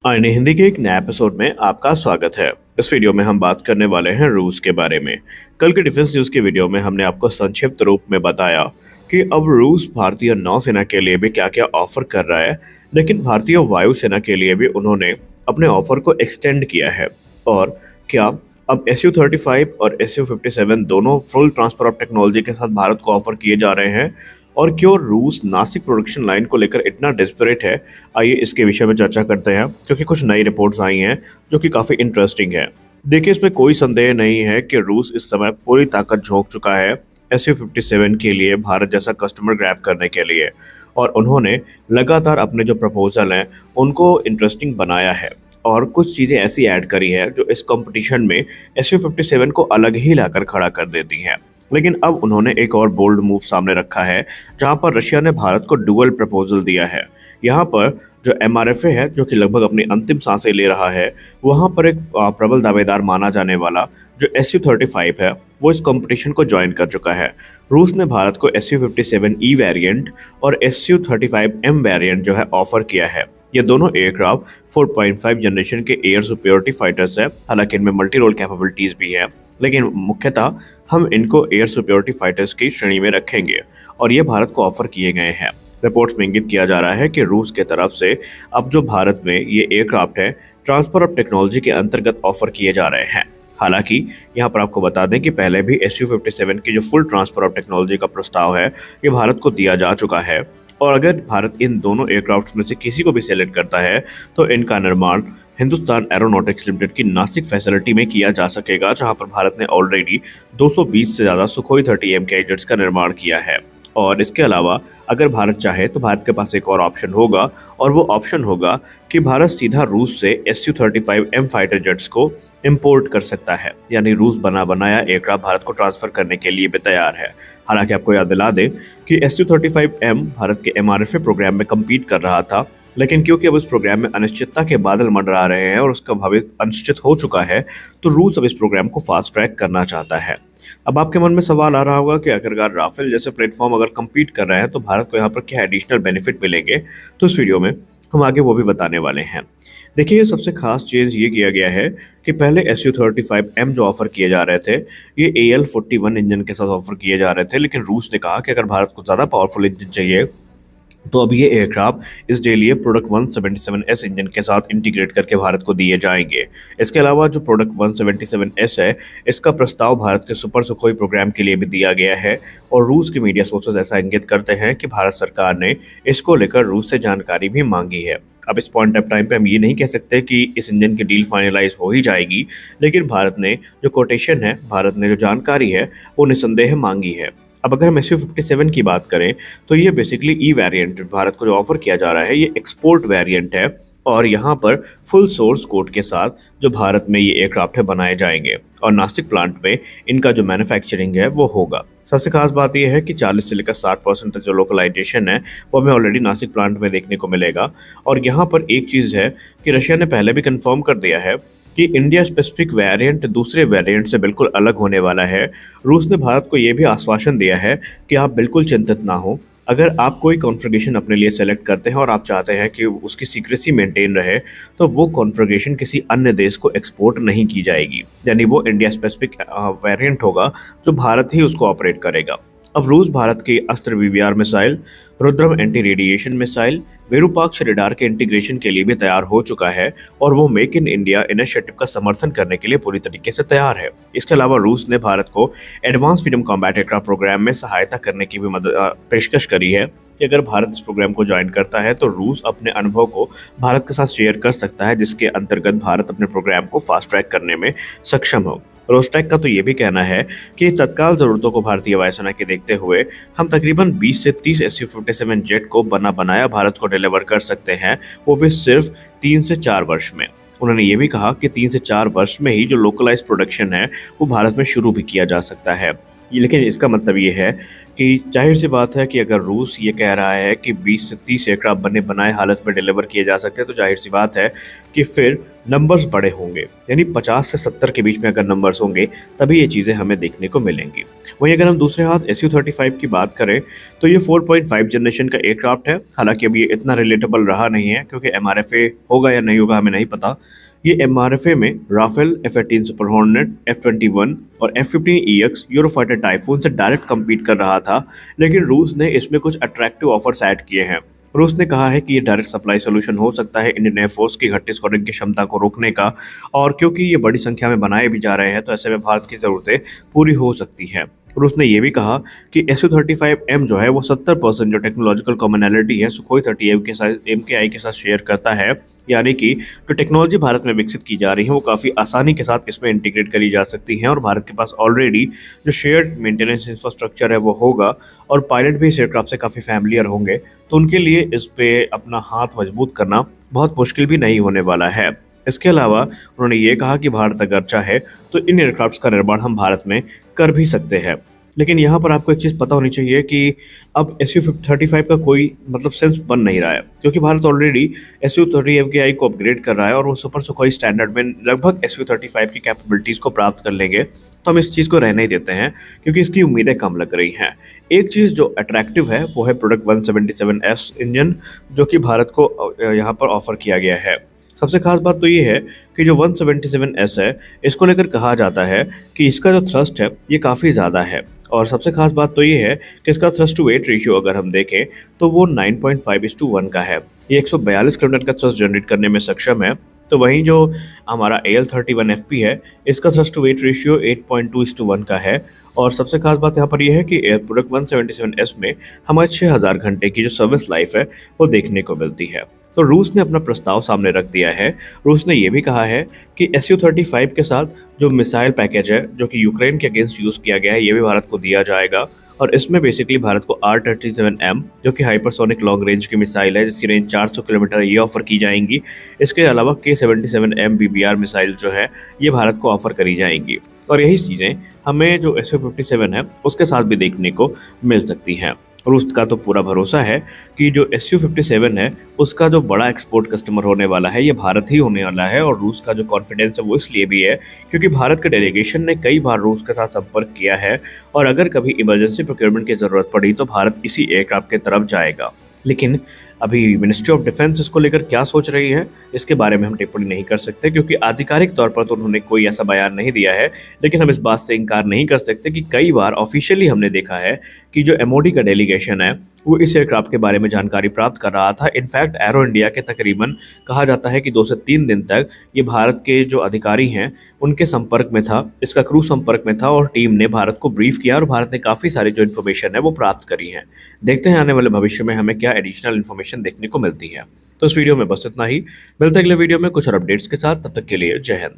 आईने हिंदी के एक नए एपिसोड में आपका स्वागत है। इस वीडियो में हम बात करने वाले हैं रूस के बारे में। कल के डिफेंस न्यूज के वीडियो में हमने आपको संक्षिप्त रूप में बताया कि अब रूस भारतीय नौसेना के लिए भी क्या क्या ऑफर कर रहा है, लेकिन भारतीय वायुसेना के लिए भी उन्होंने अपने ऑफर को एक्सटेंड किया है। और क्या अब SU-35 और SU-57 दोनों फुल ट्रांसफर ऑफ टेक्नोलॉजी के साथ भारत को ऑफर किए जा रहे हैं, और क्यों रूस नासिक प्रोडक्शन लाइन को लेकर इतना डेस्परेट है? आइए इसके विषय में चर्चा करते हैं, क्योंकि कुछ नई रिपोर्ट्स आई हैं जो कि काफ़ी इंटरेस्टिंग है। देखिए, इसमें कोई संदेह नहीं है कि रूस इस समय पूरी ताकत झोंक चुका है SU-57 के लिए भारत जैसा कस्टमर ग्रैब करने के लिए, और उन्होंने लगातार अपने जो प्रपोजल हैं उनको इंटरेस्टिंग बनाया है और कुछ चीज़ें ऐसी ऐड करी है जो इस कंपटीशन में SU-57 को अलग ही लाकर खड़ा कर देती हैं। लेकिन अब उन्होंने एक और बोल्ड मूव सामने रखा है, जहां पर रशिया ने भारत को डुअल प्रपोजल दिया है। यहाँ पर जो MRFA है, जो कि लगभग अपनी अंतिम सांसें ले रहा है, वहां पर एक प्रबल दावेदार माना जाने वाला जो SU-35 है, वो इस कंपटीशन को ज्वाइन कर चुका है। रूस ने भारत को SU-57E वेरिएंट और SU-35M वेरिएंट जो है ऑफर किया है। ये दोनों एयरक्राफ्ट 4.5 जनरेशन के एयर सुपीरियरिटी फाइटर्स है। हालांकि इनमें मल्टी रोल कैपेबिलिटीज भी है, लेकिन मुख्यतः हम इनको एयर सुपीरियरिटी फाइटर्स की श्रेणी में रखेंगे, और ये भारत को ऑफर किए गए हैं। रिपोर्ट्स में इंगित किया जा रहा है कि रूस के तरफ से अब जो भारत में ये एयरक्राफ्ट है, ट्रांसफर ऑफ टेक्नोलॉजी के अंतर्गत ऑफर किए जा रहे हैं। हालांकि यहाँ पर आपको बता दें कि पहले भी SU-57 की जो फुल ट्रांसफर ऑफ टेक्नोलॉजी का प्रस्ताव है, ये भारत को दिया जा चुका है, और अगर भारत इन दोनों एयरक्राफ्ट में से किसी को भी सेलेक्ट करता है तो इनका निर्माण हिंदुस्तान एरोनॉटिक्स लिमिटेड की नासिक फैसिलिटी में किया जा सकेगा, जहां पर भारत ने ऑलरेडी 220 से ज़्यादा सुखोई 30 MKI जेट्स का निर्माण किया है। और इसके अलावा अगर भारत चाहे तो भारत के पास एक और ऑप्शन होगा, और वो ऑप्शन होगा कि भारत सीधा रूस से SU-35M फाइटर जेट्स को इंपोर्ट कर सकता है, यानी रूस बना बनाया एयरक्राफ्ट भारत को ट्रांसफर करने के लिए भी तैयार है। हालांकि आपको याद दिला दें कि SU-35M भारत के MRFA प्रोग्राम में कम्पीट कर रहा था, लेकिन क्योंकि अब इस प्रोग्राम में अनिश्चितता के बादल मंडरा रहे हैं और उसका भविष्य अनिश्चित हो चुका है, तो रूस अब इस प्रोग्राम को फास्ट ट्रैक करना चाहता है। अब आपके मन में सवाल आ रहा होगा कि अगर राफेल जैसे प्लेटफॉर्म अगर कम्पीट कर रहे हैं तो भारत को यहाँ पर क्या एडिशनल बेनिफिट मिलेंगे, तो इस वीडियो में हम आगे वो भी बताने वाले हैं। देखिए, सबसे खास चीज़ ये किया गया है कि पहले SU-35M जो ऑफर किए जा रहे थे, ये AL-41 इंजन के साथ ऑफर किए जा रहे थे, लेकिन रूस ने कहा कि अगर भारत को ज़्यादा पावरफुल इंजन चाहिए तो अब ये एयरक्राफ्ट इसके लिए प्रोडक्ट 177S इंजन के साथ इंटीग्रेट करके भारत को दिए जाएंगे। इसके अलावा जो प्रोडक्ट 177S है, इसका प्रस्ताव भारत के सुपर सुखोई प्रोग्राम के लिए भी दिया गया है, और रूस के मीडिया सोर्सेज ऐसा इंगित करते हैं कि भारत सरकार ने इसको लेकर रूस से जानकारी भी मांगी है। अब इस पॉइंट ऑफ टाइम पे हम ये नहीं कह सकते कि इस इंजन की डील फाइनलाइज हो ही जाएगी, लेकिन भारत ने जो कोटेशन है, भारत ने जो जानकारी है, वो निसंदेह मांगी है। अब अगर हम SU-57 की बात करें तो ये बेसिकली ई वेरिएंट भारत को जो ऑफर किया जा रहा है, ये एक्सपोर्ट वेरिएंट है, और यहाँ पर फुल सोर्स कोड के साथ जो भारत में ये एयरक्राफ्ट है बनाए जाएंगे, और नासिक प्लांट में इनका जो मैन्युफैक्चरिंग है वो होगा। सबसे खास बात यह है कि 40 से लेकर 60% तक जो लोकलाइजेशन है वो हमें ऑलरेडी नासिक प्लांट में देखने को मिलेगा। और यहाँ पर एक चीज़ है कि रशिया ने पहले भी कंफर्म कर दिया है कि इंडिया स्पेसिफिक वेरिएंट दूसरे वेरिएंट से बिल्कुल अलग होने वाला है। रूस ने भारत को ये भी आश्वासन दिया है कि आप बिल्कुल चिंतित ना हो, अगर आप कोई कॉन्फ़िगरेशन अपने लिए सेलेक्ट करते हैं और आप चाहते हैं कि उसकी सीक्रेसी मेंटेन रहे, तो वो कॉन्फ़िगरेशन किसी अन्य देश को एक्सपोर्ट नहीं की जाएगी, यानी वो इंडिया स्पेसिफिक वेरिएंट होगा जो भारत ही उसको ऑपरेट करेगा। अब रूस भारत की अस्त्र VVR missile, Rudram anti radiation missile, Virupaksha radar के इंटीग्रेशन के लिए भी तैयार हो चुका है, और वो मेक इन इंडिया इनिशिएटिव का समर्थन करने के लिए पूरी तरीके से तैयार है। इसके अलावा रूस ने भारत को advance medium combat aircraft programme में सहायता करने की भी पेशकश करी है कि अगर भारत इस प्रोग्राम को ज्वाइन करता है तो रूस अपने अनुभव को भारत के साथ शेयर कर सकता है, जिसके अंतर्गत भारत अपने प्रोग्राम को फास्ट ट्रैक करने में सक्षम हो। रोस्टेक का तो ये भी कहना है कि तत्काल ज़रूरतों को भारतीय वायुसेना के देखते हुए हम तकरीबन 20 से 30 SU-57 जेट को बना बनाया भारत को डिलीवर कर सकते हैं, वो भी सिर्फ 3 से 4 वर्ष में। उन्होंने ये भी कहा कि 3 से 4 वर्ष में ही जो लोकलाइज प्रोडक्शन है वो भारत में शुरू भी किया जा सकता है। लेकिन इसका मतलब ये है कि जाहिर सी बात है कि अगर रूस ये कह रहा है कि 20 से 30 एयरक्राफ्ट बने बनाए हालत में डिलीवर किए जा सकते हैं, तो जाहिर सी बात है कि फिर नंबर्स बड़े होंगे, यानी 50 से 70 के बीच में अगर नंबर्स होंगे तभी ये चीज़ें हमें देखने को मिलेंगी। वहीं अगर हम दूसरे हाथ SU-35 की बात करें तो ये 4.5 जनरेशन का एयरक्राफ्ट है। हालांकि अब ये इतना रिलेटेबल रहा नहीं है क्योंकि MRFA होगा या नहीं होगा हमें नहीं पता। ये MRFA में Rafale, F-18 super hornet, F-21 और F-15EX यूरोफाइटर टाइफून से डायरेक्ट कम्पीट कर रहा था, लेकिन रूस ने इसमें कुछ अट्रैक्टिव ऑफर्स ऐड किए हैं। रूस ने कहा है कि ये डायरेक्ट सप्लाई सोल्यूशन हो सकता है इंडियन एयरफोर्स की घटती स्क्वाड्रन की क्षमता को रोकने का, और क्योंकि ये बड़ी संख्या में बनाए भी जा रहे हैं तो ऐसे में भारत की ज़रूरतें पूरी हो सकती हैं। रूस ने ये भी कहा कि SU-35M जो है वो 70% जो टेक्नोलॉजिकल कॉमनैलिटी है सुखोई 30 के साथ MKI के साथ शेयर करता है, यानी कि जो टेक्नोलॉजी भारत में विकसित की जा रही है वो काफ़ी आसानी के साथ इसमें इंटीग्रेट करी जा सकती है और भारत के पास ऑलरेडी जो शेयर्ड मेंटेनेंस इंफ्रास्ट्रक्चर है वो होगा और पायलट भी इस एयरक्राफ्ट से काफ़ी फैमिलियर होंगे, तो उनके लिए इस पे अपना हाथ मजबूत करना बहुत मुश्किल भी नहीं होने वाला है। इसके अलावा उन्होंने ये कहा कि भारत अगर चाहे तो इन एयरक्राफ्ट्स का निर्माण हम भारत में कर भी सकते हैं। लेकिन यहाँ पर आपको एक चीज़ पता होनी चाहिए कि अब SU-35 का कोई मतलब सेंस बन नहीं रहा है, क्योंकि भारत ऑलरेडी SU-30 MKI को अपग्रेड कर रहा है और वो सुपर सुखोई स्टैंडर्ड में लगभग SU-35 की कैपेबिलिटीज़ को प्राप्त कर लेंगे। तो हम इस चीज़ को रहने ही देते हैं क्योंकि इसकी उम्मीदें कम लग रही हैं। एक चीज़ जो अट्रैक्टिव है वो है प्रोडक्ट 177S इंजन, जो कि भारत को यहाँ पर ऑफर किया गया है। सबसे खास बात तो ये है कि जो 177S है इसको लेकर कहा जाता है कि इसका जो थ्रस्ट है ये काफ़ी ज़्यादा है, और सबसे खास बात तो ये है कि इसका थ्रस्ट टू वेट रेशियो अगर हम देखें तो वो 9.5:1 का है। ये 142 किलोमीटर का थ्रस्ट जनरेट करने में सक्षम है। तो वहीं जो हमारा AL-31FP है इसका थ्रस्ट टू वेट रेशियो 8.2:1 का है। और सबसे खास बात यहाँ पर यह है कि प्रोडक्ट 177S में हमारे 6000 घंटे की जो सर्विस लाइफ है वो देखने को मिलती है। तो रूस ने अपना प्रस्ताव सामने रख दिया है। रूस ने ये भी कहा है कि SU-35 के साथ जो मिसाइल पैकेज है जो कि यूक्रेन के अगेंस्ट यूज़ किया गया है ये भी भारत को दिया जाएगा, और इसमें बेसिकली भारत को R-37M जो कि हाइपरसोनिक लॉन्ग रेंज की मिसाइल है जिसकी रेंज 400 किलोमीटर ये ऑफर की जाएंगी। इसके अलावा K-77M BBR मिसाइल जो है ये भारत को ऑफर करी जाएंगी, और यही चीज़ें हमें जो SU-57 है उसके साथ भी देखने को मिल सकती हैं। रूस का तो पूरा भरोसा है कि जो SU-57 है उसका जो बड़ा एक्सपोर्ट कस्टमर होने वाला है ये भारत ही होने वाला है, और रूस का जो कॉन्फिडेंस है वो इसलिए भी है क्योंकि भारत के डेलीगेशन ने कई बार रूस के साथ संपर्क किया है, और अगर कभी इमरजेंसी प्रोक्योरमेंट की ज़रूरत पड़ी तो भारत इसी एयरक्राफ्ट की तरफ जाएगा। लेकिन अभी मिनिस्ट्री ऑफ डिफेंस इसको लेकर क्या सोच रही है इसके बारे में हम टिप्पणी नहीं कर सकते, क्योंकि आधिकारिक तौर पर तो उन्होंने कोई ऐसा बयान नहीं दिया है। लेकिन हम इस बात से इनकार नहीं कर सकते कि कई बार ऑफिशियली हमने देखा है कि जो MOD का डेलीगेशन है वो इस एयरक्राफ्ट के बारे में जानकारी प्राप्त कर रहा था। इनफैक्ट एरो इंडिया के तकरीबन कहा जाता है कि 2 से 3 दिन तक ये भारत के जो अधिकारी हैं उनके संपर्क में था, इसका क्रू संपर्क में था, और टीम ने भारत को ब्रीफ किया और भारत ने काफ़ी सारी जो इन्फॉर्मेशन है वो प्राप्त करी है। देखते हैं आने वाले भविष्य में हमें क्या एडिशनल इन्फॉर्मेशन देखने को मिलती है। तो इस वीडियो में बस इतना ही। मिलते हैं अगले वीडियो में कुछ और अपडेट्स के साथ, तब तक के लिए जय हिंद।